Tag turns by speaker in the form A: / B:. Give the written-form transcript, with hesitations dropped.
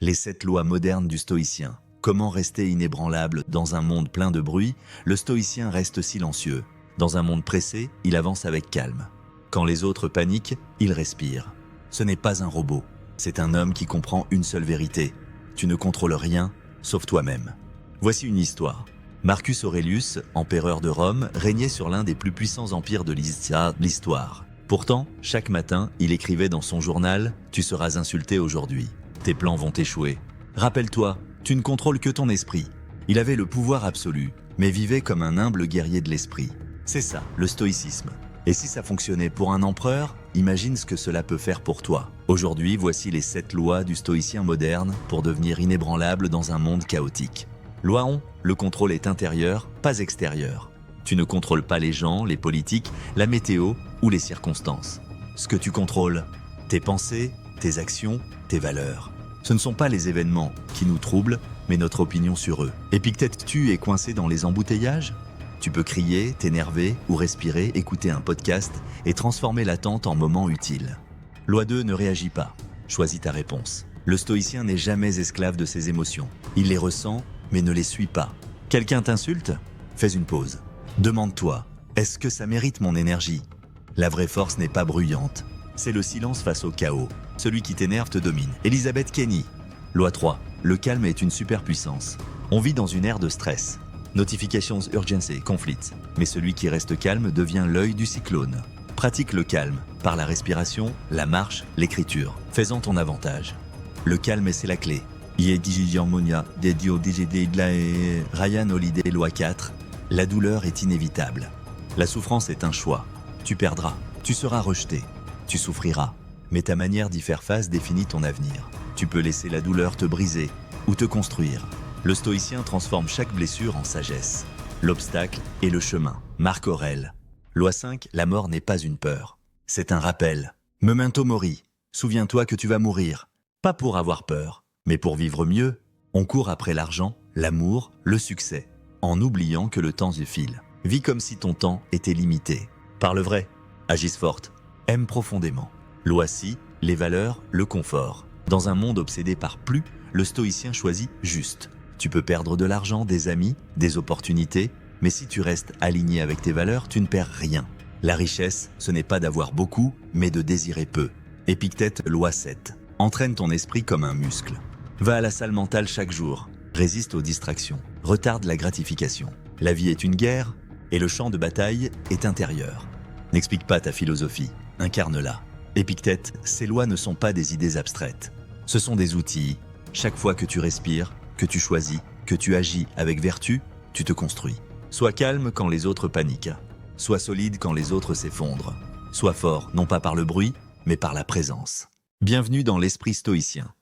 A: Les 7 lois modernes du stoïcien. Comment rester inébranlable dans un monde plein de bruit? Le stoïcien reste silencieux. Dans un monde pressé, il avance avec calme. Quand les autres paniquent, il respire. Ce n'est pas un robot, c'est un homme qui comprend une seule vérité. Tu ne contrôles rien, sauf toi-même. Voici une histoire. Marcus Aurelius, empereur de Rome, régnait sur l'un des plus puissants empires de l'histoire. Pourtant, chaque matin, il écrivait dans son journal « Tu seras insulté aujourd'hui. Tes plans vont échouer. Rappelle-toi, tu ne contrôles que ton esprit. » Il avait le pouvoir absolu, mais vivait comme un humble guerrier de l'esprit. C'est ça, le stoïcisme. Et si ça fonctionnait pour un empereur, imagine ce que cela peut faire pour toi. Aujourd'hui, voici les 7 lois du stoïcien moderne pour devenir inébranlable dans un monde chaotique. Loi 1, le contrôle est intérieur, pas extérieur. Tu ne contrôles pas les gens, les politiques, la météo ou les circonstances. Ce que tu contrôles, tes pensées, tes actions, tes valeurs. Ce ne sont pas les événements qui nous troublent, mais notre opinion sur eux. Épictète, tu es coincé dans les embouteillages? Tu peux crier, t'énerver ou respirer, écouter un podcast et transformer l'attente en moment utile. Loi 2, ne réagis pas. Choisis ta réponse. Le stoïcien n'est jamais esclave de ses émotions. Il les ressent, mais ne les suit pas. Quelqu'un t'insulte? Fais une pause. Demande-toi, est-ce que ça mérite mon énergie? La vraie force n'est pas bruyante. C'est le silence face au chaos. Celui qui t'énerve te domine. Elizabeth Kenny. Loi 3. Le calme est une superpuissance. On vit dans une ère de stress. Notifications, urgency, conflits. Mais celui qui reste calme devient l'œil du cyclone. Pratique le calme par la respiration, la marche, l'écriture. Fais-en ton avantage. Le calme, c'est la clé. Ryan Holiday, loi 4. La douleur est inévitable. La souffrance est un choix. Tu perdras, tu seras rejeté, tu souffriras. Mais ta manière d'y faire face définit ton avenir. Tu peux laisser la douleur te briser ou te construire. Le stoïcien transforme chaque blessure en sagesse. L'obstacle est le chemin. Marc Aurèle. Loi 5, la mort n'est pas une peur. C'est un rappel. Memento mori. Souviens-toi que tu vas mourir. Pas pour avoir peur, mais pour vivre mieux. On court après l'argent, l'amour, le succès, en oubliant que le temps file. Vis comme si ton temps était limité. Parle vrai, agisse forte, aime profondément. Loi 6, les valeurs, le confort. Dans un monde obsédé par plus, le stoïcien choisit juste. Tu peux perdre de l'argent, des amis, des opportunités, mais si tu restes aligné avec tes valeurs, tu ne perds rien. La richesse, ce n'est pas d'avoir beaucoup, mais de désirer peu. Épictète, loi 7. Entraîne ton esprit comme un muscle. Va à la salle mentale chaque jour. Résiste aux distractions. Retarde la gratification. La vie est une guerre, et le champ de bataille est intérieur. N'explique pas ta philosophie, incarne-la. Épictète, ces lois ne sont pas des idées abstraites. Ce sont des outils. Chaque fois que tu respires, que tu choisis, que tu agis avec vertu, tu te construis. Sois calme quand les autres paniquent. Sois solide quand les autres s'effondrent. Sois fort, non pas par le bruit, mais par la présence. Bienvenue dans l'esprit stoïcien.